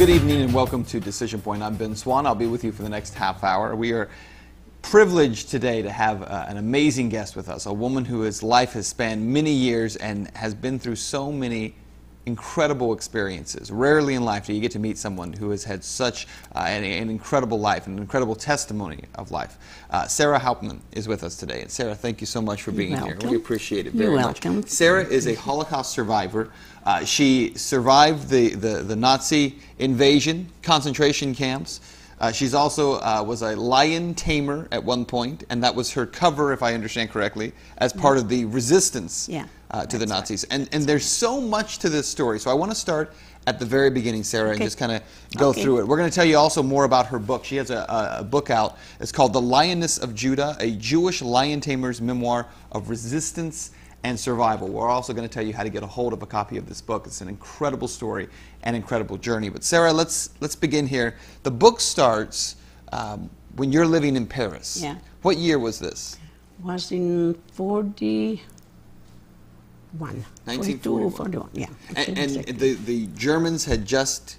Good evening and welcome to Decision Point. I'm Ben Swan. I'll be with you for the next half hour. We are privileged today to have an amazing guest with us, a woman whose life has spanned many years and has been through so many incredible experiences. Rarely in life do you get to meet someone who has had such an incredible life, an incredible testimony of life. Sara Hauptman is with us today. And Sara, thank you so much for being here. We appreciate it very much. You're welcome. Sara is a Holocaust survivor. She survived the Nazi invasion, concentration camps. She's also was a lion tamer at one point, and that was her cover, if I understand correctly, as part of the resistance to the Nazis. Right. And there's so much to this story, so I want to start at the very beginning, Sara, and just kind of go through it. We're going to tell you also more about her book. She has a book out. It's called The Lioness of Judah, a Jewish lion tamer's memoir of resistance and survival. We're also going to tell you how to get a hold of a copy of this book. It's an incredible story and incredible journey. But Sara, let's begin here. The book starts when you're living in Paris. Yeah. What year was this? Was in 41. 1941. 41, yeah. And the Germans had just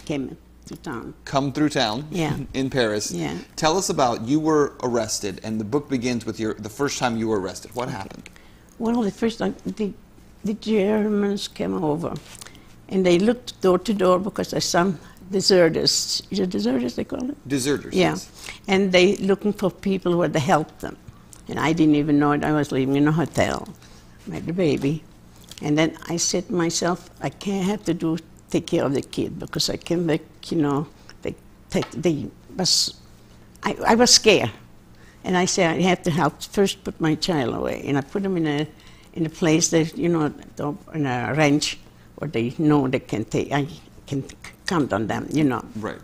came to town. Come through town in Paris. Yeah. Tell us about, you were arrested, and the book begins with the first time you were arrested. What happened? Well, the first time the Germans came over, and they looked door to door because there's some deserters. Is it deserters they call it? Deserters, yeah. Yes. And they looking for people where to help them. And I didn't even know it. I was living in a hotel, met the baby. And then I said to myself, I can't have to take care of the kid because I came back, you know, I was scared. And I said, I have to help first put my child away. And I put him in a place that, you know, in a ranch where they know they can take, I can count on them, you know. Right.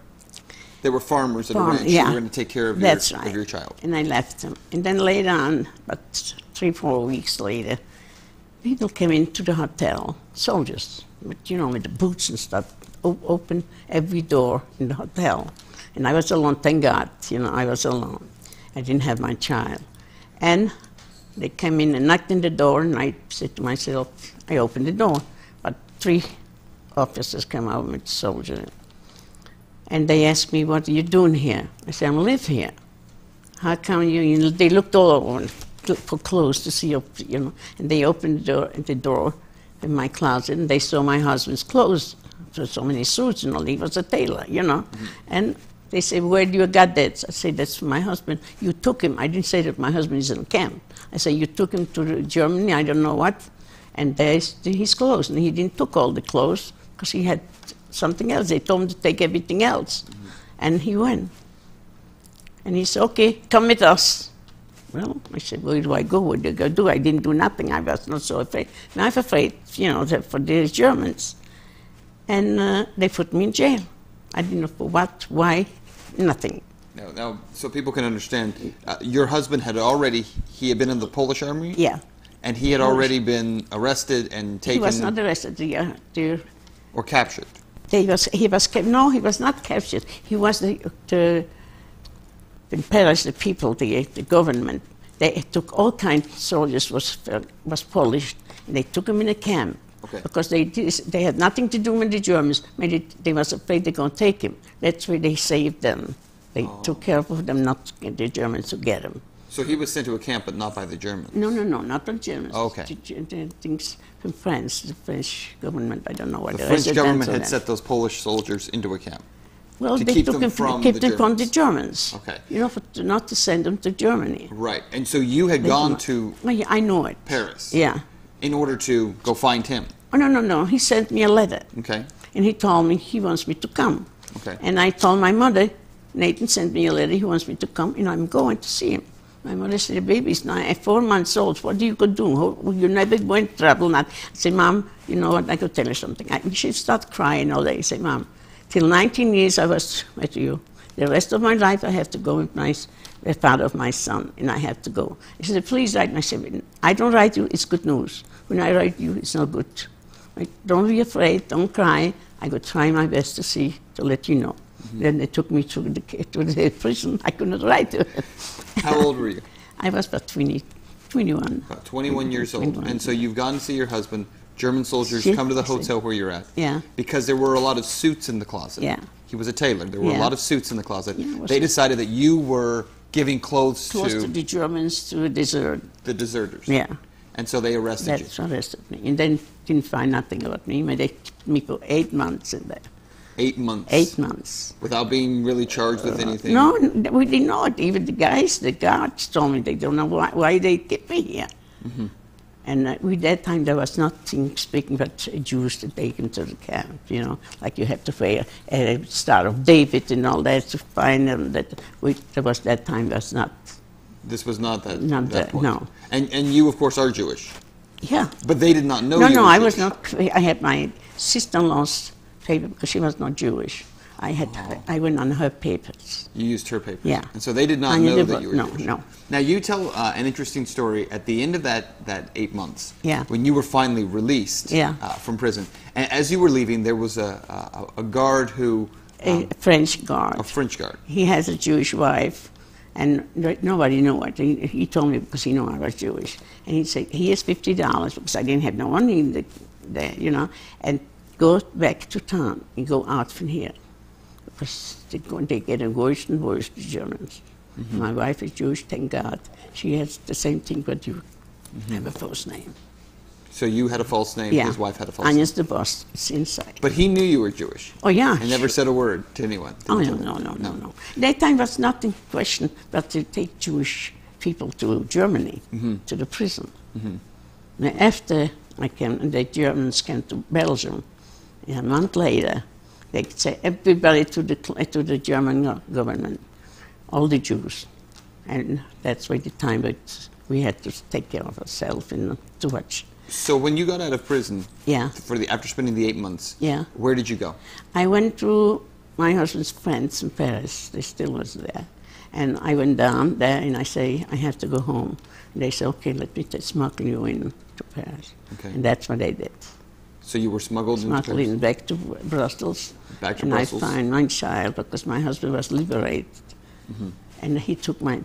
They were farmers at a ranch. Yeah. You were going to take care of your child. And I left him. And then later on, about 3-4 weeks later, people came into the hotel, soldiers, but, you know, with the boots and stuff, open every door in the hotel. And I was alone, thank God, you know, I was alone. I didn't have my child. And they came in and knocked on the door, and I said to myself, I opened the door, but 3 officers came out with soldiers. And they asked me, what are you doing here? I said, I live here. How come you know, they looked all over for clothes to see, you know, and they opened the door in my closet, and they saw my husband's clothes, so many suits and all. He was a tailor, you know. And they said, where do you got that? I said, that's my husband. You took him. I didn't say that my husband is in camp. I said, you took him to Germany, I don't know what, and there's his clothes. And he didn't took all the clothes because he had something else. They told him to take everything else. And he went. And he said, okay, come with us. Well, I said, where do I go? What do I go do? I didn't do nothing. I was not so afraid. And I'm afraid, you know, for the Germans. And they put me in jail. I didn't know for what, why, nothing. Now, so people can understand, your husband had he had been in the Polish army? Yeah. And he had already been arrested and taken? He was not arrested. Or captured? No, he was not captured. He was in Paris, the people, the government, they took all kinds of soldiers, was Polish, and they took him in a camp. Okay. Because they had nothing to do with the Germans. They was afraid they're going to take him. That's where they saved them. They took care of them, not to get the Germans to get him. So he was sent to a camp, but not by the Germans? No, not the Germans. Oh, okay. The things from France, the French government, I don't know what the French government had set those Polish soldiers into a camp? Well, they took them from the Germans. Okay. You know, not to send them to Germany. Right. And so you had gone to I know it. Paris. Yeah. In order to go find him? Oh, no. He sent me a letter. Okay. And he told me he wants me to come. Okay. And I told my mother, Nathan sent me a letter, he wants me to come, and I'm going to see him. My mother said, the baby's now 4 months old. What do you could do? You never go in trouble. I said, Mom, you know what, I could tell you something. She started crying all day. I said, Mom, till 19 years I was with you. The rest of my life I have to go with the father of my son, and I have to go. He said, please write. And I said, I don't write you, it's good news. When I write you, it's not good. Like, don't be afraid, don't cry. I could try my best to let you know. Then they took me to the prison. I could not write to it. How old were you? I was about 21. About 21 years old. 21. And so you've gone to see your husband. German soldiers come to the hotel where you're at. Yeah. Because there were a lot of suits in the closet. Yeah. He was a tailor. There were a lot of suits in the closet. Yeah, they decided that you were giving clothes to the Germans to desert. The deserters. Yeah. And so they arrested That's arrested me. And then didn't find nothing about me. But they kept me for 8 months in there. 8 months? 8 months. Without being really charged with anything? No, we did not. Even the guards told me they don't know why they kept me here. Mm-hmm. And with that time, there was nothing speaking but Jews to take into the camp, you know, like you have to wear a Star of David and all that to find them. There was that time was not. This was not that. Not that point. No. And you, of course, are Jewish. Yeah. But they did not know. No, you no, were I Jewish. was not. I had my sister-in-law's paper because she was not Jewish. I went on her papers. You used her papers. Yeah. And so they did not know that you were Jewish. No. Now you tell an interesting story at the end of that 8 months. Yeah. When you were finally released. Yeah. From prison, and as you were leaving, there was a guard who. A French guard. A French guard. He has a Jewish wife, and nobody knew it. He told me because he knew I was Jewish, and he said, "Here's $50 because I didn't have no money there, you know, and go back to town and go out from here." Because they get worse and worse, the Germans. Mm-hmm. My wife is Jewish, thank God. She has the same thing, but you have a false name. So you had a false name, yeah. His wife had a false name. Anya's the boss, it's inside. But he knew you were Jewish. Oh, yeah. And never said a word to anyone. Oh, no. That time was not in question, but to take Jewish people to Germany, to the prison. Mm-hmm. Now, after the Germans came to Belgium, a month later, they say everybody to the German government, all the Jews, and that's why the time that we had to take care of ourselves and not too much. So when you got out of prison, yeah, after spending the 8 months, yeah, where did you go? I went to my husband's friends in Paris. They still was there, and I went down there and I say I have to go home. And they say, okay, let me smuggle you in to Paris, and that's what they did. So you were smuggled back to Brussels. Back to and Brussels. I found my child because my husband was liberated, and he took my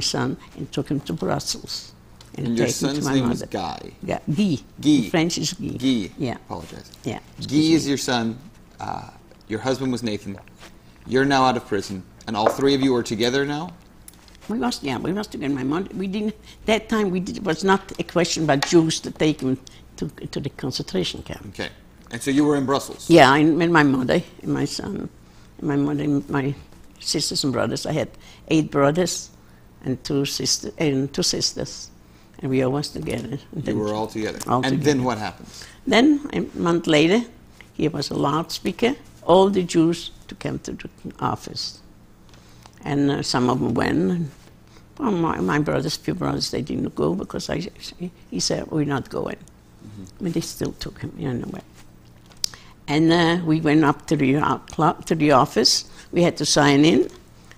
son, and took him to Brussels. And your son's name was Guy. Yeah, Guy. Guy. French is Guy. Guy. Yeah. Apologize. Yeah. Guy is your son. Your husband was Nathan. You're now out of prison, and all three of you are together now. We must together. My mother. We didn't. That time it was not a question about Jews to take him to the concentration camp. Okay. And so you were in Brussels? Yeah, and my mother and my son, and my mother and my sisters and brothers. I had 8 brothers and 2 sisters, and we all was together. You were all together. Together. Then what happened? Then a month later, he was a loudspeaker. All the Jews to come to the office, and some of them went. Well, my brothers, few brothers, they didn't go because he said we're not going. But they still took him anyway. And we went up to the office. We had to sign in,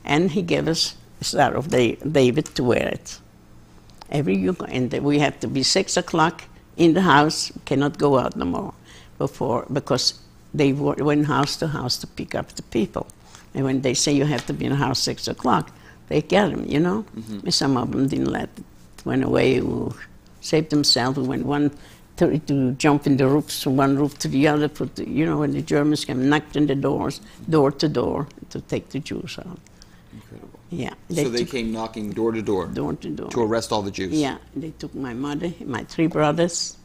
and he gave us a Star of David to wear it. And we have to be 6 o'clock in the house. We cannot go out no more because they went house to house to pick up the people. And when they say you have to be in the house 6 o'clock, they get them, you know. And some of them didn't let it. Went away, who saved themselves. We went to jump in the roofs from one roof to the other, when the Germans came, knocked on the doors, door to door, to take the Jews out. Incredible. Yeah. So they came knocking door to door? Door to door. To arrest all the Jews? Yeah. They took my mother, my 3 brothers,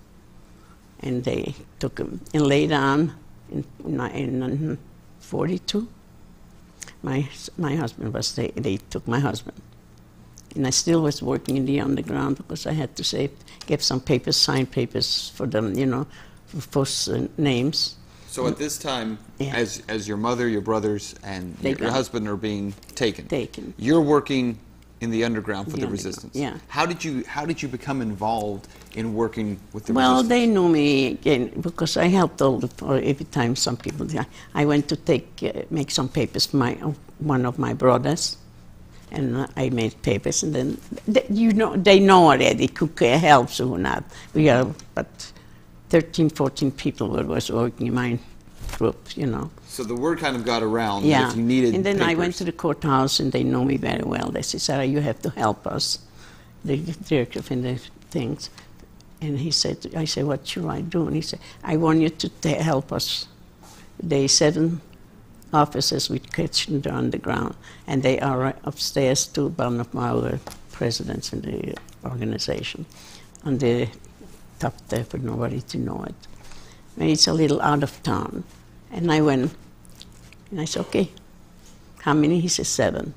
and they took them. And later on, in 1942, my husband they took my husband. And I still was working in the underground because I had to get some papers, signed papers for them, false names. So at this time, as your mother, your brothers, and your husband are being taken, you're working in the underground for the resistance. Yeah. How did you become involved in working with the resistance? Well, they knew me again because I helped every time some people. I went to make some papers for one of my brothers. And I made papers, and then they know already who helps or not. We are, but 13, 14 people was working in my group, So the word kind of got around yeah. that if you needed And then papers. I went to the courthouse, and they know me very well. They said, Sarah, you have to help us, the director and the things. And he said, I said, what should I do? And he said, I want you to help us. There are 7 officers we catch in the underground, and they are upstairs to one of our presidents in the organization, on the top there for nobody to know it. And it's a little out of town. And I went, and I said, okay, how many? He said 7.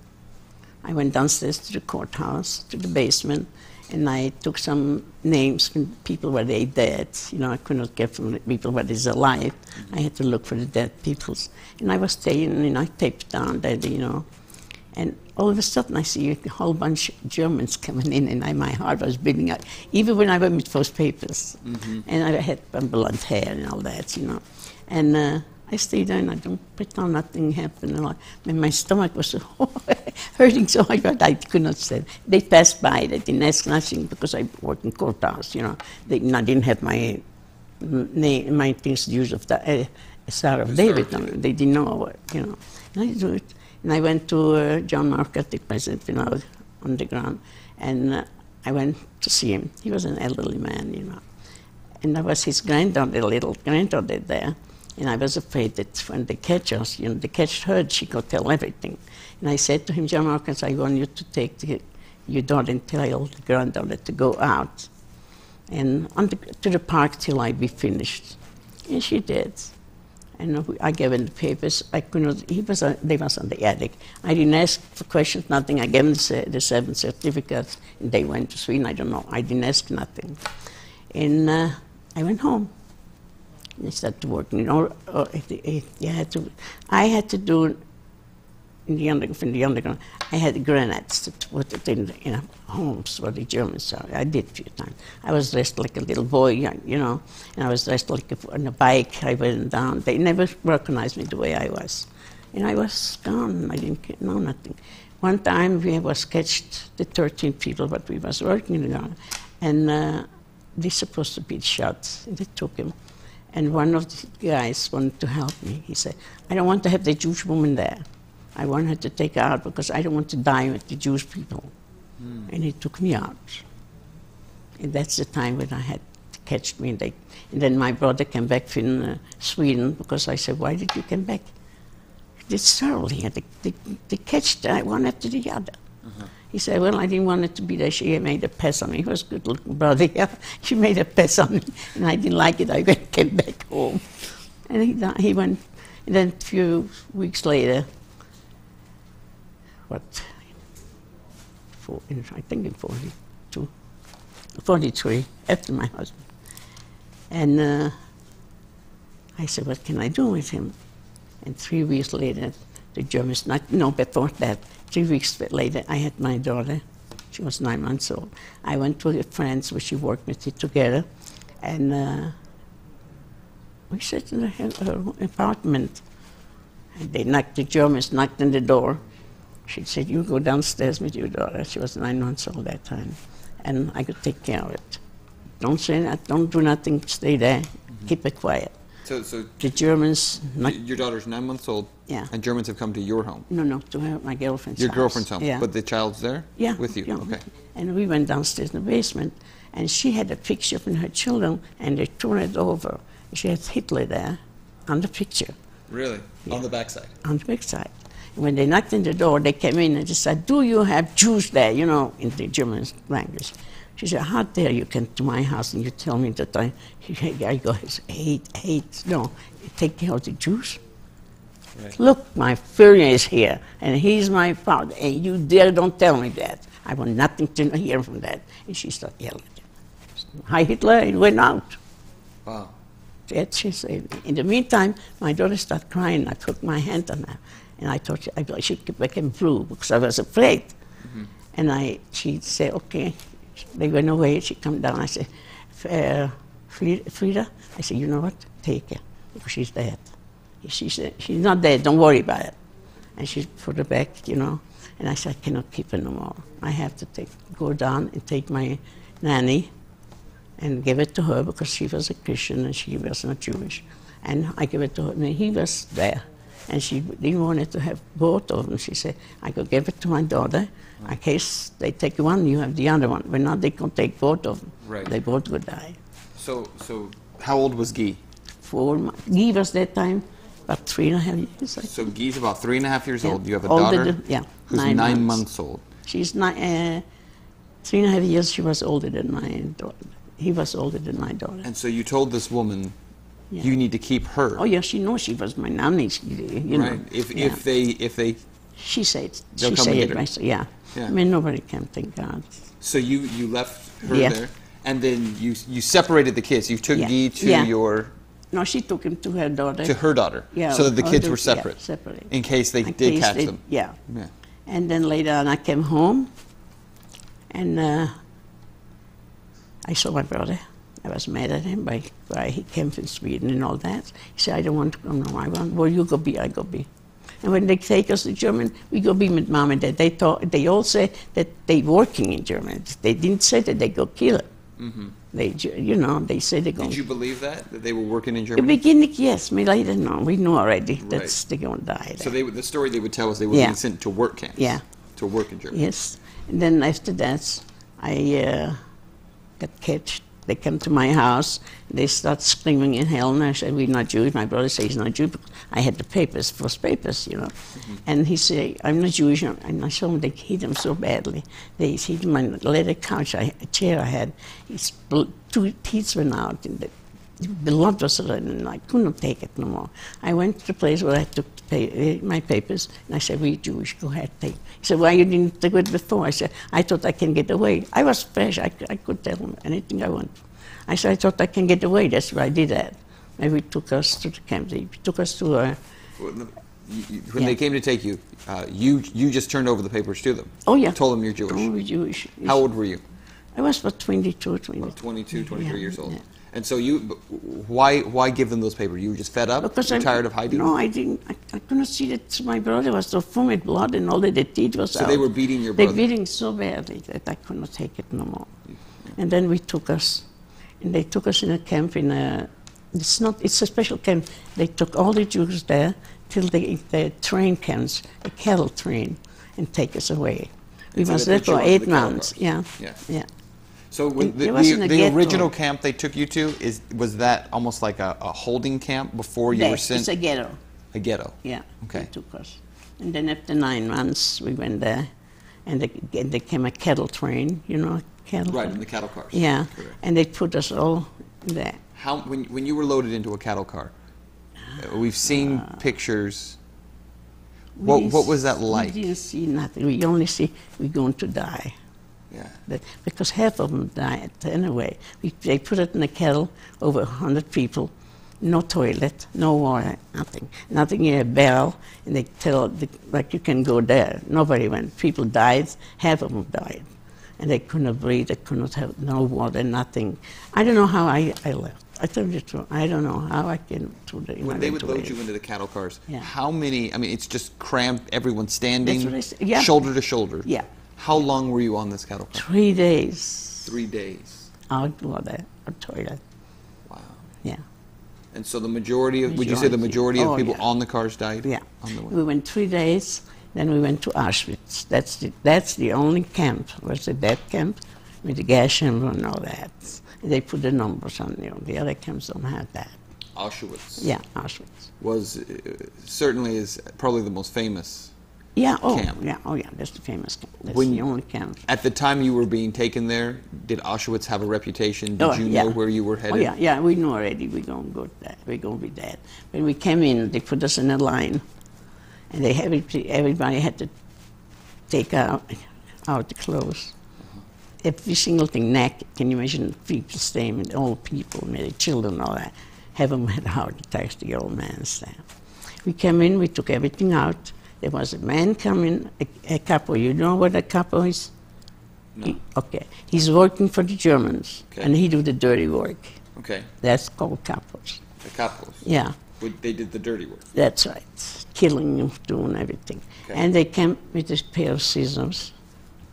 I went downstairs to the courthouse, to the basement, and I took some names from people where they dead. You know, I could not get from the people where is alive. I had to look for the dead peoples. And I was staying, and I taped down that, you know. And all of a sudden I see a whole bunch of Germans coming in, and my heart was beating out, even when I went with those papers. And I had blonde hair and all that, you know. And I stayed there, and I don't pretend nothing happened. And my stomach was hurting so hard that I could not stand. They passed by, they didn't ask nothing, because I worked in courthouse, you know. I didn't have my name, my things used of the Sara David. They didn't know, you know. And I do it. And I went to John Market, the president, you know, on the ground, and I went to see him. He was an elderly man, you know. And there was his granddaughter, little granddaughter there. And I was afraid that when they catch us, you know, they catch her, she could tell everything. And I said to him, John Marcus, I want you to take your daughter and tell the granddaughter to go out and to the park till I be finished. And she did. And I gave him the papers. I could not, they was on the attic. I didn't ask for questions, nothing. I gave them the 7 certificates, and they went to Sweden. I don't know. I didn't ask nothing. And I went home. And I started working. You know, I had to do in the underground. I had grenades to put it in homes where the Germans are. I did a few times. I was dressed like a little boy, you know, and I was dressed like on a bike. I went down. They never recognized me the way I was. And I was gone. I didn't know nothing. One time we was catched, the 13 people, but we was working in the ground, and they supposed to be shot. And they took him. And one of the guys wanted to help me. He said, I don't want to have the Jewish woman there. I want her to take her out because I don't want to die with the Jewish people. And he took me out. And that's the time when I had to catch me. And then my brother came back from Sweden because I said, why did you come back? It's thoroughly. They catched one after the other. He said, well, I didn't want it to be there. She made a pass on me. He was a good-looking brother. Yeah. She made a pass on me, and I didn't like it. I came back home. And he went, and then a few weeks later, I think in 43, after my husband. And I said, what can I do with him? And 3 weeks later, the Germans, before that, 3 weeks later, I had my daughter. She was 9 months old. I went to her friends where she worked with it together, and we sat in her apartment. And the Germans knocked on the door. She said, you go downstairs with your daughter. She was 9 months old that time, and I could take care of it. Don't say that, don't do nothing, stay there, keep it quiet. So the Germans... Your daughter's 9 months old, yeah. And Germans have come to your home? No, to my girlfriend's house. Your girlfriend's home, yeah. But the child's there? Yeah. With you, Yeah. Okay. And we went downstairs in the basement, and she had a picture of her children, and they turned it over. She had Hitler there on the picture. Really? Yeah. On the backside? On the backside. When they knocked on the door, they came in and they said, do you have Jews there, you know, in the German language. She said, how dare you come to my house and you tell me that I go, hate, no, you take care of the Jews? Right. Look, my Führer is here, and he's my father, and you dare don't tell me that. I want nothing to hear from that. And she started yelling. Hi, Hitler, and went out. Wow. That she said. In the meantime, my daughter started crying. I put my hand on her. And I thought she became blue because I was afraid. And she said, okay. They went away. She come down. I said, Frida? I said, you know what? Take her because she's dead. She said, she's not dead. Don't worry about it. And she put her back, you know. And I said, I cannot keep her no more. I have to go down and take my nanny and give it to her because she was a Christian and she was not Jewish. And I gave it to her. And he was there. And she didn't want to have both of them. She said, I could give it to my daughter. In case they take one, you have the other one. But now they can take both of them. Right. They both would die. So how old was Guy? 4 months. Guy was that time about 3.5 years. I think. So Guy's about 3.5 years old. You have a Older daughter who's 9 months old. She's 3.5 years. She was older than my daughter. He was older than my daughter. And so you told this woman, you need to keep her. Oh yeah, she knows she was my nanny. You know. Right. If they. She said. They'll She come and said get her. it. Yeah. I mean, nobody can, thank God. So you left her there, and then you separated the kids. You took Guy to your. No, she took him to her daughter. To her daughter. Yeah. So that the kids were separate. Yeah, separate. In case they did catch them. Yeah. And then later on, I came home, and I saw my brother. I was mad at him by he came from Sweden and all that. He said, I don't want to come no, I want, well, you go be, I go be. And when they take us to Germany, we go be with mom and dad. They all say that they working in Germany. They didn't say that they go kill it. Mm-hmm. They say they go. Did you believe that they were working in Germany? In the beginning, yes. Me later, no. We knew already that they're going to die. So the story they would tell us they were being sent to work camps. Yeah. To work in Germany. Yes. And then after that, I got catched. They come to my house, they start screaming in hell, and I said, we're not Jewish. My brother said he's not Jewish, because I had the papers, false papers, you know. Mm-hmm. And he said, I'm not Jewish, and I saw him, they hit him so badly. They hit him on the leather couch, a chair I had, his 2 teeth went out, and the blood was running, and I couldn't take it no more. I went to the place where I took my papers, and I said, we're Jewish, go ahead, take. He said, why you didn't take it before? I said, I thought I can get away. I was fresh, I could tell him anything I want. I said, I thought I can get away, that's why I did that. Maybe took us to the camp, they took us to when they came to take you, you just turned over the papers to them? Oh yeah. Told them you're Jewish? Oh, we're Jewish. How old were you? I was about 22, 23 years old. Yeah. And so why give them those papers? You were just fed up? Because you're tired of hiding? No, I didn't. I couldn't see that my brother was so full with blood and all that the teeth was out. So they were beating your brother? They were beating so badly that I couldn't take it no more. Yeah. And then we took us, and they took us in a camp it's a special camp. They took all the Jews there till the train comes, a cattle train, and take us away. We was there for 8 months. Yeah. So the original camp they took you to, was that almost like a holding camp before you were sent? It's a ghetto. A ghetto? Yeah. Okay. They took us. And then after 9 months, we went there, and they came a cattle train, you know, cattle. Right, in the cattle cars. Yeah. Correct. And they put us all there. When you were loaded into a cattle car, we've seen pictures. What was that like? We didn't see nothing. We only see we're going to die. Yeah. Because half of them died anyway. They put it in a kettle, over 100 people, no toilet, no water, nothing in a barrel, and they tell, like, you can go there. Nobody went. People died, half of them died. And they couldn't breathe, they couldn't have no water, nothing. I don't know how I left. I tell you the truth, I don't know how I came to the... When they would load you into the cattle cars, how many, I mean, it's just cramped, everyone standing, shoulder to shoulder. Yeah. How long were you on this cattle car? 3 days. 3 days. Out water, out toilet. Wow. Yeah. And so the majority of, would you say the majority of people on the cars died? Yeah. On the way? We went 3 days, then we went to Auschwitz. That's the only camp, was the death camp, with the gas chamber and all that. And they put the numbers on there. The other camps don't have that. Auschwitz. Yeah, Auschwitz. Was certainly is probably the most famous. Yeah, camp. Yeah, that's the famous camp. That's the only camp. At the time you were being taken there, did Auschwitz have a reputation? Did you know where you were headed? Oh, yeah, we knew already we're going to go there. We're going to be dead. When we came in, they put us in a line, and everybody had to take out the clothes. Every single thing, naked. Can you imagine people staying with old people, maybe children, all that? Have them had heart attacks, the old man stand. We came in, we took everything out. There was a man coming, a capo. You know what a capo is? No. Okay. He's working for the Germans, okay. And he do the dirty work. Okay. That's called capos. The capos? Yeah. They did the dirty work? That's right. Killing, doing everything. Okay. And they came with a pair of scissors,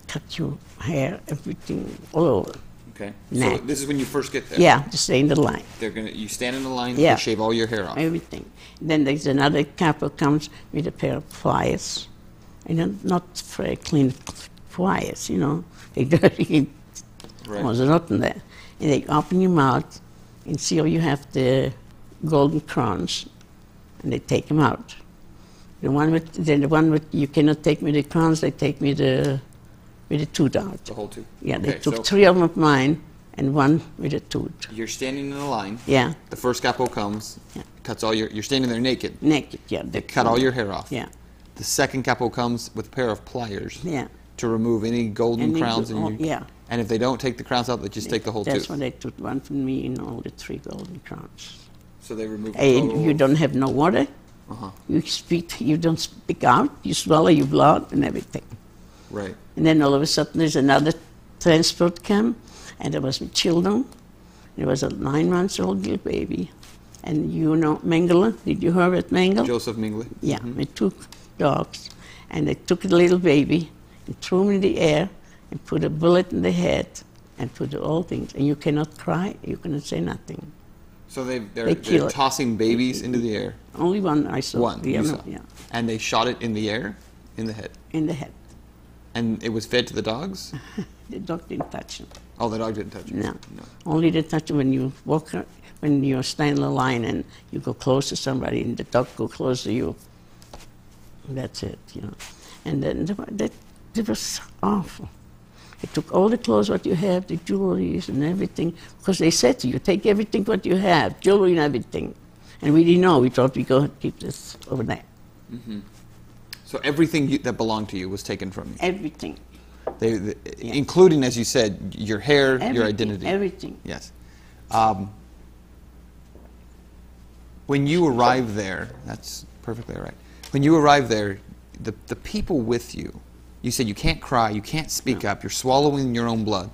cut your hair, everything, all over. Okay. So this is when you first get there? Yeah, to stay in the line. You stand in the line, they shave all your hair off? Everything. Then there's another capo comes with a pair of pliers. And not very clean pliers, you know. They dirty. Right. There's nothing there. and they open your mouth and see how you have the golden crowns, and they take them out. The one with you cannot take me the crowns, they take me with the tooth out. The whole tooth? Yeah, Okay, they took 3 of them of mine and 1 with a tooth. You're standing in a line. Yeah. The first capo comes, Yeah. cuts all you're standing there naked. Naked, yeah. They cut all your hair off. Yeah. The second capo comes with a pair of pliers. Yeah. To remove any golden crowns. Yeah. And if they don't take the crowns out, they just take the whole tooth. That's when they took 1 from me and all the 3 golden crowns. So they remove the And total... you don't have no water. You don't speak out. You swallow your blood and everything. Right. And then all of a sudden there's another transport camp, and there was with children. There was a 9-month-old little baby. And you know Mengele, did you hear about Mengele? Joseph Mengele. Yeah, they took dogs, and they took the little baby and threw him in the air and put a bullet in the head and put all things. And you cannot cry, you cannot say nothing. So they're tossing babies into the air. Only one I saw. One, you saw. Yeah. And they shot it in the air, in the head. In the head. And it was fed to the dogs? The dog didn't touch him. Oh, the dog didn't touch him? No. Only they touch him when you walk, when you're standing in the line and you go close to somebody and the dog go close to you. That's it, you know. And then it was awful. They took all the clothes what you have, the jewelry and everything, because they said to you, take everything what you have, jewelry and everything. And we didn't know. We thought we go keep this over there. Mm-hmm. So everything that belonged to you was taken from you? Everything. Yeah. Including, as you said, your hair, your identity. Everything. Yes. When you arrived there, that's perfectly right. When you arrived there, the people with you, you said you can't cry, you can't speak up, you're swallowing your own blood.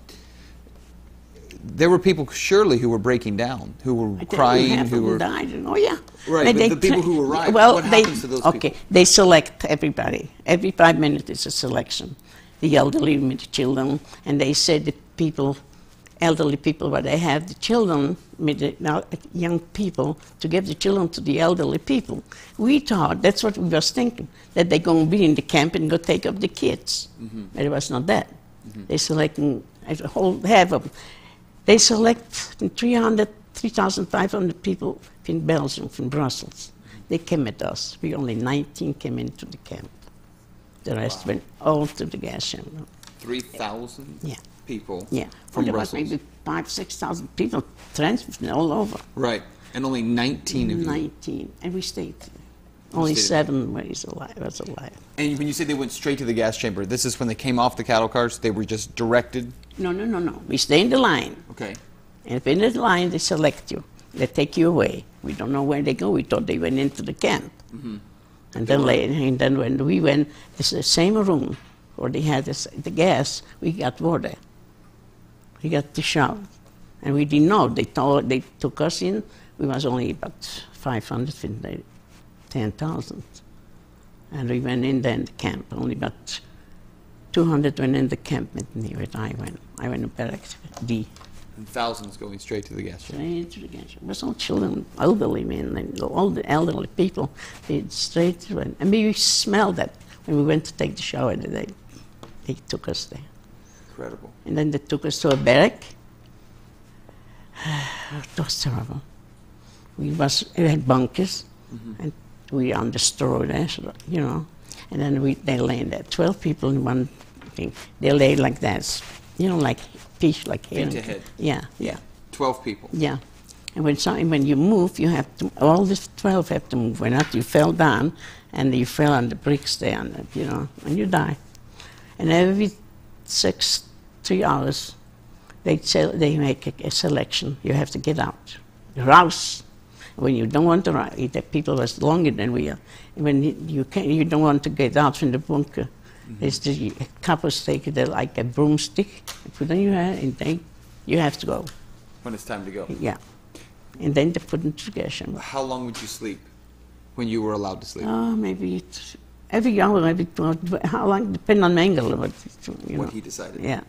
There were people surely who were breaking down, who were crying, who were died. Oh yeah. Right, but the people who arrived, well, what happens to those people? Okay, they select everybody. Every 5 minutes is a selection. The elderly with the children, and they said the people, elderly people, where they have the children with the young people, to give the children to the elderly people. We thought, that's what we was thinking, that they're going to be in the camp and go take up the kids. Mm-hmm. But it was not that. Mm-hmm. They selecting a whole half of them. They select 3,500 people in Belgium, from Brussels. They came with us. We only 19 came into the camp. The rest went all to the gas chamber. 3,000 people from Brussels? Maybe 5,000, 6,000 people transferred all over. Right, and only 19 of you? 19, and we stayed. Only 7 was alive. And when you say they went straight to the gas chamber, this is when they came off the cattle cars, they were just directed? No. We stay in the line. Okay. And if in the line, they select you. They take you away. We don't know where they go. We thought they went into the camp. Mm-hmm. And then when we went, it's the same room where they had the gas, we got water. We got the shower. And we didn't know. They took us in. We was only about 500 in the 10,000. And we went in there in the camp. Only about 200 went in the camp with me, but I went. I went to barracks D. And thousands going straight to the gas chamber. Straight to the gas chamber. There was all children, elderly men, and all the elderly people. They straight to it. And we smelled that when we went to take the shower. They took us there. Incredible. And then they took us to a barrack. It was terrible. We had bunkers, and we on the straw there, you know. And then they lay there, 12 people in one thing. They lay like that, you know, like fish, like feet ahead. Yeah. 12 people. Yeah. And when you move, you have to, all the 12 have to move. When not, you fell down, and you fell on the bricks there, and, you know, and you die. And every 3 hours, they make a selection. You have to get out. Rouse. When you don't want to rouse, the people was longer than we are. When you don't want to get out from the bunker, there's the couples take it like a broomstick, put on your head, and you have to go. When it's time to go. Yeah. And then they put into the gas chamber. How long would you sleep when you were allowed to sleep? Oh, maybe every hour, maybe 12, how long, depending on Mengele. What he decided. Yeah.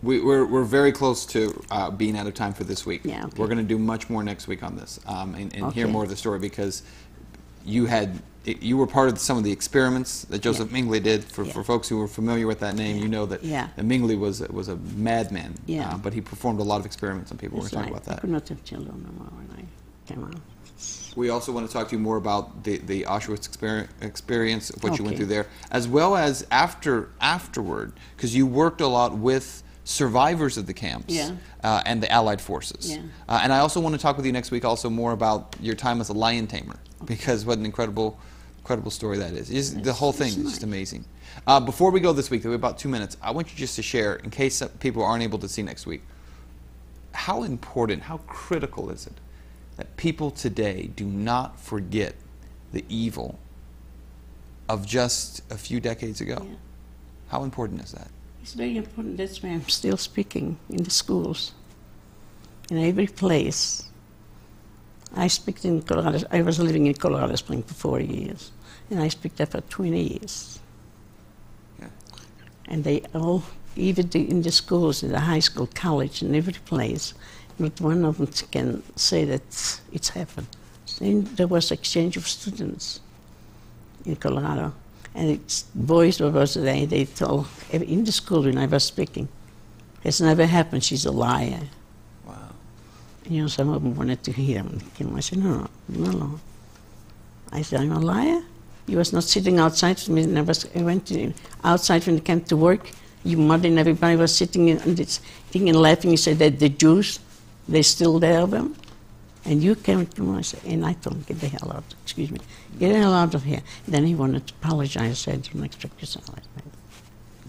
We're very close to being out of time for this week. Yeah, okay. We're going to do much more next week on this and hear more of the story, because you had you were part of some of the experiments that Joseph Yeah. Mengele did. For Yeah. folks who are familiar with that name, you know that Yeah. Mengele was a madman, Yeah. but he performed a lot of experiments on people. We're That's going to right. talk about I that. could not have children no more when I came out. We also want to talk to you more about the Auschwitz experience, what you went Okay. through there, as well as afterward, because you worked a lot with survivors of the camps Yeah. and the Allied forces. Yeah. And I also want to talk with you next week also more about your time as a lion tamer, because what an incredible story that is. The whole thing is just amazing. Before we go this week, we have about 2 minutes. I want you just to share, in case people aren't able to see next week, how important, how critical is it that people today do not forget the evil of just a few decades ago? Yeah. How important is that? It's very important. That's why I'm still speaking in the schools, in every place. I speak in Colorado. I was living in Colorado Springs for 4 years, and I speak there for 20 years. Yeah. And they all, even in the schools, in the high school, college, in every place, not one of them can say that it's happened. Then there was exchange of students in Colorado. And it's boys who was there, they told, in the school when I was speaking, it's never happened, she's a liar. Wow. And, you know, some of them wanted to hear him. I said, no. I said, I'm a liar? You was not sitting outside with me, and I went outside when I came to work. Your mother and everybody was sitting in this thing and laughing. You said that the Jews, they still there of them. And you came to me, and I told him, get the hell out, excuse me, get the hell out of here. And then he wanted to apologize. I said, don't expect you to sound like that.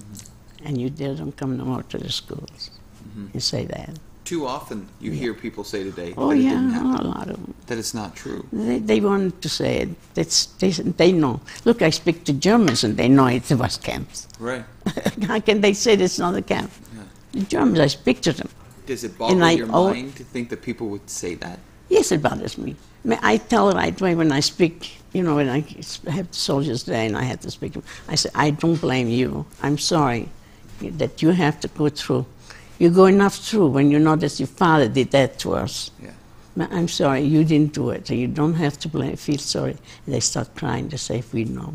Mm-hmm. And you don't come no more to the schools and say that. Too often you hear people say today Oh, that it yeah, didn't happen, a lot of them. that it's not true. They wanted to say it. They know. Look, I speak to Germans, and they know it was camps. Right. How can they say it's not a camp? Yeah. The Germans, I speak to them. Does it boggle your mind to think that people would say that? Yes, it bothers me. I tell right away when I speak, you know, when I have the Soldiers' Day and I have to speak, I say, I don't blame you. I'm sorry that you have to go through. You go enough through when you know that your father did that to us. Yeah. I'm sorry, you didn't do it. You don't have to feel sorry. And they start crying to say, if we know.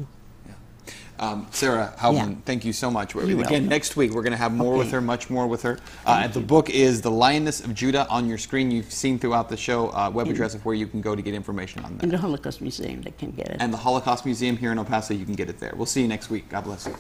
Sara Hauptman, Yeah. thank you so much. You're Again, welcome. next week we're going to have more with her, much more with her. Thank The you. book is The Lioness of Judah on your screen. You've seen throughout the show web address of where you can go to get information on In that. the Holocaust Museum, they can get it. And the Holocaust Museum here in El Paso, you can get it there. We'll see you next week. God bless you.